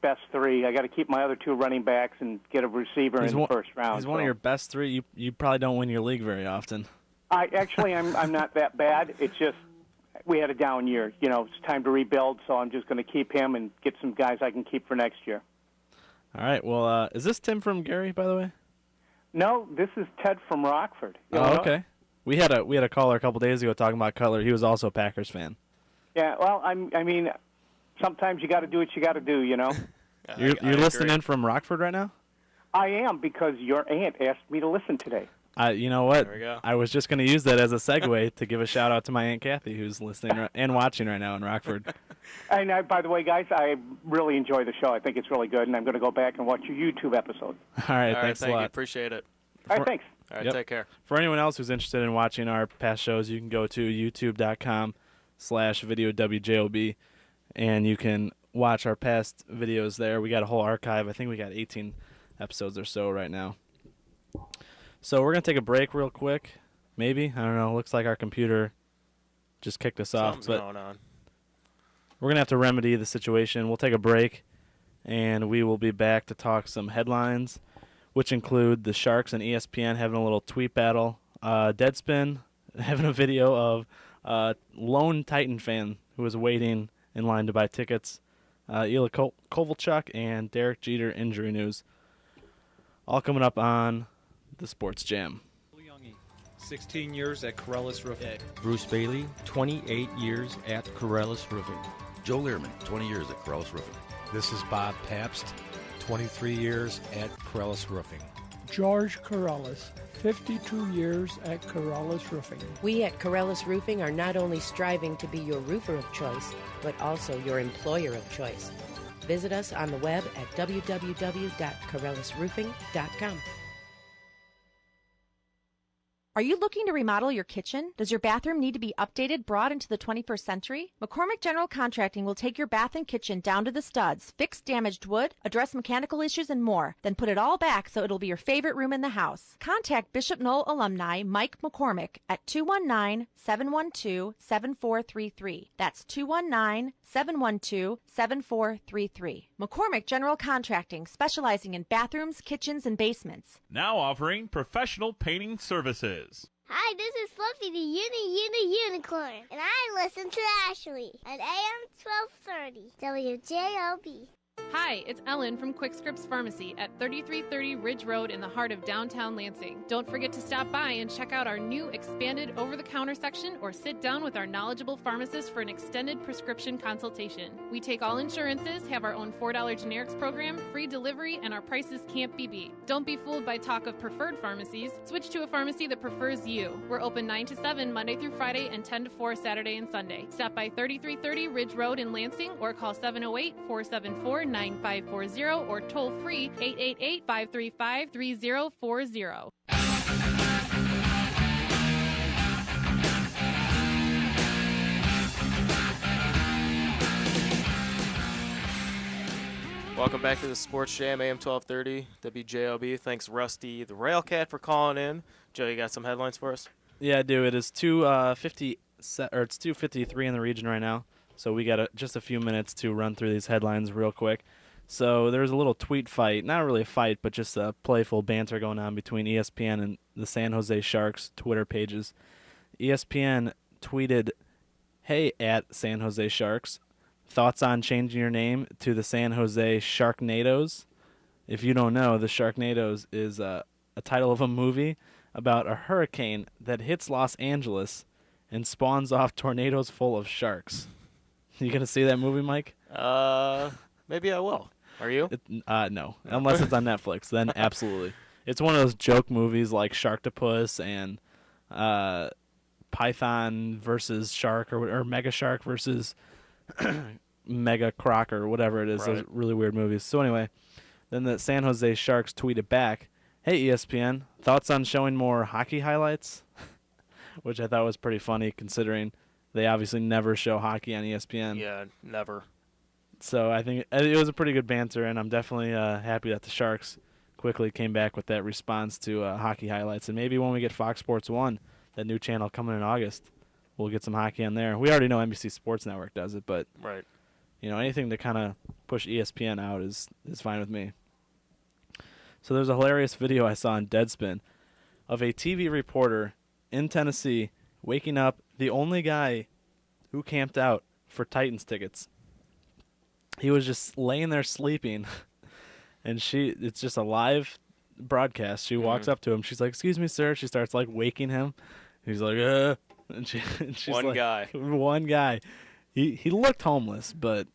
best 3. I got to keep my other 2 running backs and get a receiver in the first round. He's one of your best 3. You probably don't win your league very often. I'm not that bad. It's just we had a down year. It's time to rebuild, so I'm just going to keep him and get some guys I can keep for next year. All right. Well, is this Tim from Gary, by the way? No, this is Ted from Rockford. Oh, okay. We had a caller a couple days ago talking about Cutler. He was also a Packers fan. Yeah. Well, I mean, sometimes you got to do what you got to do. You're listening in from Rockford right now? I am, because your aunt asked me to listen today. You know what? There we go. I was just going to use that as a segue to give a shout out to my Aunt Kathy, who's listening and watching right now in Rockford. And by the way, guys, I really enjoy the show. I think it's really good, and I'm going to go back and watch your YouTube episode. All right, thanks thank a lot. you. Appreciate it. All right, thanks. All right, take care. For anyone else who's interested in watching our past shows, you can go to youtube.com/videowjob, and you can watch our past videos there. We got a whole archive. I think we got 18 episodes or so right now. So we're going to take a break real quick. Maybe. I don't know. Looks like our computer just kicked us off. Something's going on. We're going to have to remedy the situation. We'll take a break, and we will be back to talk some headlines, which include the Sharks and ESPN having a little tweet battle. Deadspin having a video of a lone Titan fan who was waiting in line to buy tickets. Ila Kovalchuk and Derek Jeter injury news. All coming up on the Sports Jam. 16 years at Corellis Roofing. Bruce Bailey, 28 years at Corellis Roofing. Joe Learman, 20 years at Corellis Roofing. This is Bob Pabst, 23 years at Corellis Roofing. George Corellis, 52 years at Corellis Roofing. We at Corellis Roofing are not only striving to be your roofer of choice, but also your employer of choice. Visit us on the web at www.corellisroofing.com. Are you looking to remodel your kitchen? Does your bathroom need to be updated, brought into the 21st century? McCormick General Contracting will take your bath and kitchen down to the studs, fix damaged wood, address mechanical issues, and more. Then put it all back so it'll be your favorite room in the house. Contact Bishop Knoll alumni Mike McCormick at 219-712-7433. That's 219-712-7433. McCormick General Contracting, specializing in bathrooms, kitchens, and basements. Now offering professional painting services. Hi, this is Fluffy the Unicorn, and I listen to Ashley at AM 1230 WJOB. Hi, it's Ellen from Quick Scripts Pharmacy at 3330 Ridge Road in the heart of downtown Lansing. Don't forget to stop by and check out our new expanded over-the-counter section or sit down with our knowledgeable pharmacist for an extended prescription consultation. We take all insurances, have our own $4 generics program, free delivery, and our prices can't be beat. Don't be fooled by talk of preferred pharmacies. Switch to a pharmacy that prefers you. We're open 9 to 7 Monday through Friday and 10 to 4 Saturday and Sunday. Stop by 3330 Ridge Road in Lansing or call 708-474-9540 or toll free 888-535-3040. Welcome back to the Sports Jam AM 1230 WJLB. Thanks Rusty the Railcat for calling in. Joe, you got some headlines for us? Yeah, I do. It is 2:53 in the region right now, so we got just a few minutes to run through these headlines real quick. So there's a little tweet fight, not really a fight, but just a playful banter going on between ESPN and the San Jose Sharks Twitter pages. ESPN tweeted, "Hey, at San Jose Sharks, thoughts on changing your name to the San Jose Sharknadoes?" If you don't know, the Sharknadoes is a title of a movie about a hurricane that hits Los Angeles and spawns off tornadoes full of sharks. You gonna see that movie, Mike? Maybe I will. Are you? No, unless it's on Netflix, then absolutely. It's one of those joke movies like Sharktopus and Python versus Shark or Mega Shark versus Mega Croc or whatever it is. Right. Those really weird movies. So anyway, then the San Jose Sharks tweeted back, "Hey ESPN, thoughts on showing more hockey highlights?" Which I thought was pretty funny considering they obviously never show hockey on ESPN. Yeah, never. So I think it was a pretty good banter, and I'm definitely happy that the Sharks quickly came back with that response to hockey highlights. And maybe when we get Fox Sports 1, that new channel coming in August, we'll get some hockey on there. We already know NBC Sports Network does it, but right. Anything to kind of push ESPN out is fine with me. So there's a hilarious video I saw on Deadspin of a TV reporter in Tennessee waking up the only guy who camped out for Titans tickets. He was just laying there sleeping, and it's just a live broadcast. She walks up to him. She's like, "Excuse me, sir." She starts like waking him. He's like, and she's One like, guy. One guy. He looked homeless, but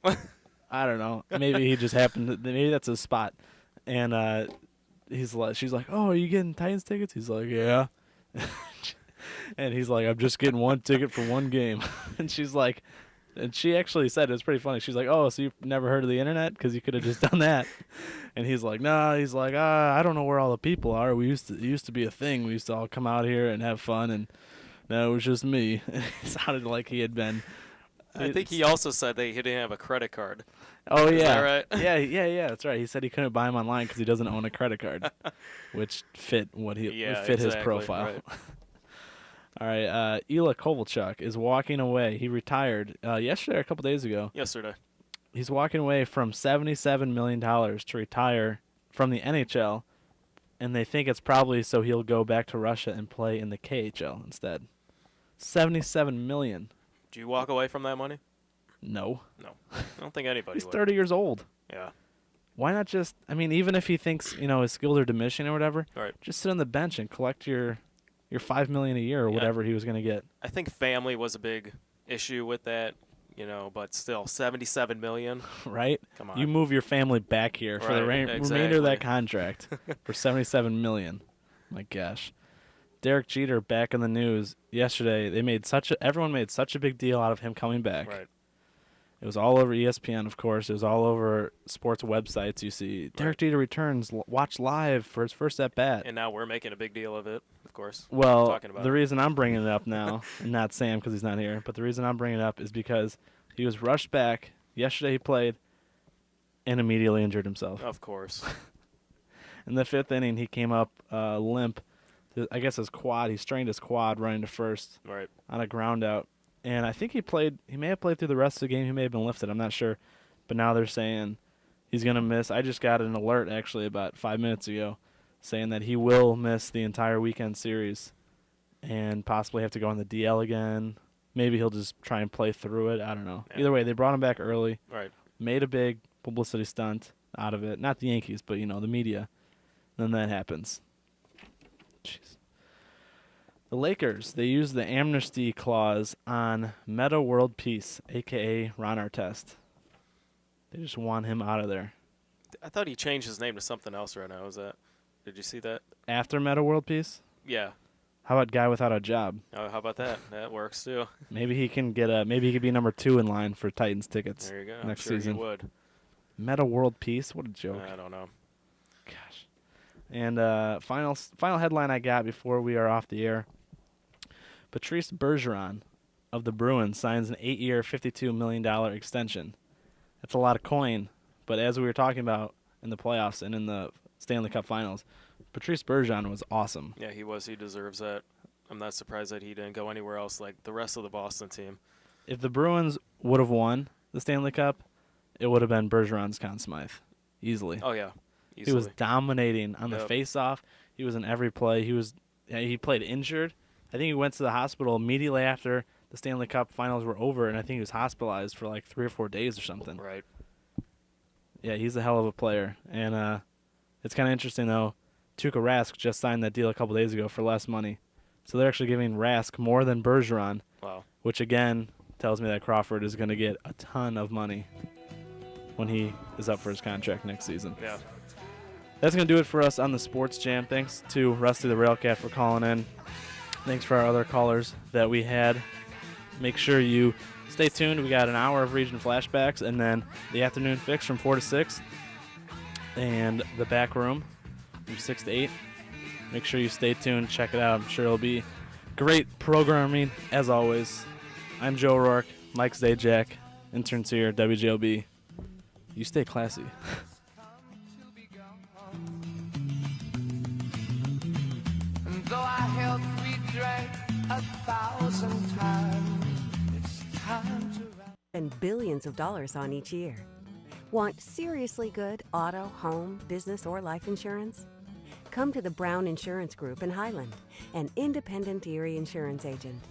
I don't know. Maybe he just happened to, maybe that's his spot. And she's like, "Oh, are you getting Titans tickets?" He's like, "Yeah." And he's like, "I'm just getting one ticket for one game." And she's like, and she actually said, it was pretty funny. She's like, "Oh, so you've never heard of the internet? Because you could have just done that." And he's like, "No." He's like, "I don't know where all the people are. It used to be a thing. We used to all come out here and have fun, and no, it was just me." It sounded like he had been. I think he also said that he didn't have a credit card. Oh, yeah. Is that right? Yeah, that's right. He said he couldn't buy them online because he doesn't own a credit card, which fit his profile. Right. All right, Ila Kovalchuk is walking away. He retired yesterday or a couple days ago. Yesterday. He's walking away from $77 million to retire from the NHL, and they think it's probably so he'll go back to Russia and play in the KHL instead. $77 million. Do you walk away from that money? No. No. I don't think anybody He's would. 30 years old. Yeah. Why not just, even if he thinks, his skills are diminishing or whatever, right. Just sit on the bench and collect your $5 million a year or whatever he was going to get. I think family was a big issue with that, but still, $77 million. Right? Come on. You move your family back here for the remainder of that contract for $77 million. My gosh. Derek Jeter back in the news yesterday. Everyone made such a big deal out of him coming back. Right. It was all over ESPN, of course. It was all over sports websites. You see, Derek Jeter returns, watch live for his first at bat. And now we're making a big deal of it, of course. Well, the reason I'm bringing it up now, and not Sam because he's not here, but the reason I'm bringing it up is because he was rushed back. Yesterday he played and immediately injured himself. Of course. In the fifth inning, he came up limp. I guess his quad. He strained his quad running to first on a ground out. And I think he may have played through the rest of the game. He may have been lifted. I'm not sure. But now they're saying he's going to miss. I just got an alert, actually, about 5 minutes ago saying that he will miss the entire weekend series and possibly have to go on the DL again. Maybe he'll just try and play through it. I don't know. Yeah. Either way, they brought him back early. Right. Made a big publicity stunt out of it. Not the Yankees, but, the media. Then that happens. Jeez. The Lakers, they used the amnesty clause on Meta World Peace, a.k.a. Ron Artest. They just want him out of there. I thought he changed his name to something else right now. Did you see that? After Meta World Peace? Yeah. How about Guy Without a Job? Oh, how about that? That works too. Maybe he can maybe he could be number 2 in line for Titans tickets. There you go. Next I'm sure season. He would. Meta World Peace? What a joke. I don't know. Gosh. And final headline I got before we are off the air. Patrice Bergeron of the Bruins signs an 8-year, $52 million extension. That's a lot of coin, but as we were talking about in the playoffs and in the Stanley Cup Finals, Patrice Bergeron was awesome. Yeah, he was. He deserves that. I'm not surprised that he didn't go anywhere else like the rest of the Boston team. If the Bruins would have won the Stanley Cup, it would have been Bergeron's Conn Smythe, easily. Oh, yeah. Easily. He was dominating on the face-off. He was in every play. He played injured. I think he went to the hospital immediately after the Stanley Cup Finals were over, and I think he was hospitalized for like 3 or 4 days or something. Right. Yeah, he's a hell of a player. And it's kind of interesting, though. Tuukka Rask just signed that deal a couple days ago for less money. So they're actually giving Rask more than Bergeron. Wow. Which, again, tells me that Crawford is going to get a ton of money when he is up for his contract next season. Yeah. That's going to do it for us on the Sports Jam. Thanks to Rusty the Railcat for calling in. Thanks for our other callers that we had. Make sure you stay tuned. We got an hour of region flashbacks and then the afternoon fix from 4 to 6 and the back room from 6 to 8. Make sure you stay tuned. Check it out. I'm sure it'll be great programming as always. I'm Joe Rourke. Mike Zajac. Interns here, WJLB. You stay classy. Though I held free drink 1,000 times, it's time to and billions of dollars on each year. Want seriously good auto, home, business, or life insurance? Come to the Brown Insurance Group in Highland, an independent Erie insurance agent.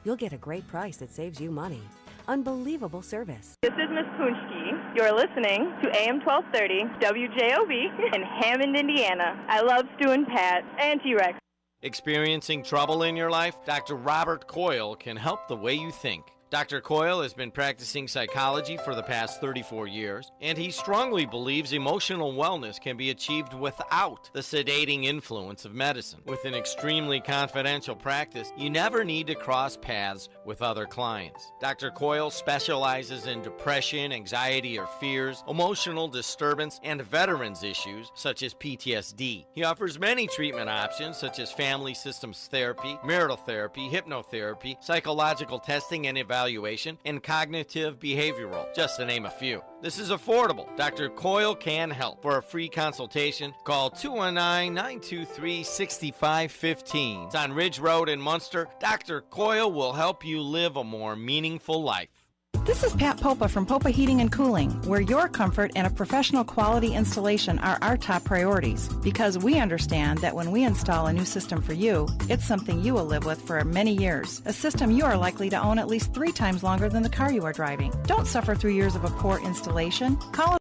You'll get a great price that saves you money. Unbelievable service. This is Miss Punchki. You're listening to AM 1230 WJOB in Hammond, Indiana. I love Stu and Pat and T-Rex. Experiencing trouble in your life? Dr. Robert Coyle can help the way you think. Dr. Coyle has been practicing psychology for the past 34 years, and he strongly believes emotional wellness can be achieved without the sedating influence of medicine. With an extremely confidential practice, you never need to cross paths with other clients. Dr. Coyle specializes in depression, anxiety or fears, emotional disturbance, and veterans issues such as PTSD. He offers many treatment options such as family systems therapy, marital therapy, hypnotherapy, psychological testing and evaluation, and cognitive behavioral, just to name a few. This is affordable. Dr. Coyle can help. For a free consultation, call 219-923-6515. It's on Ridge Road in Munster. Dr. Coyle will help you live a more meaningful life. This is Pat Popa from Popa Heating and Cooling, where your comfort and a professional quality installation are our top priorities, because we understand that when we install a new system for you, it's something you will live with for many years, a system you are likely to own at least 3 times longer than the car you are driving. Don't suffer through years of a poor installation. Call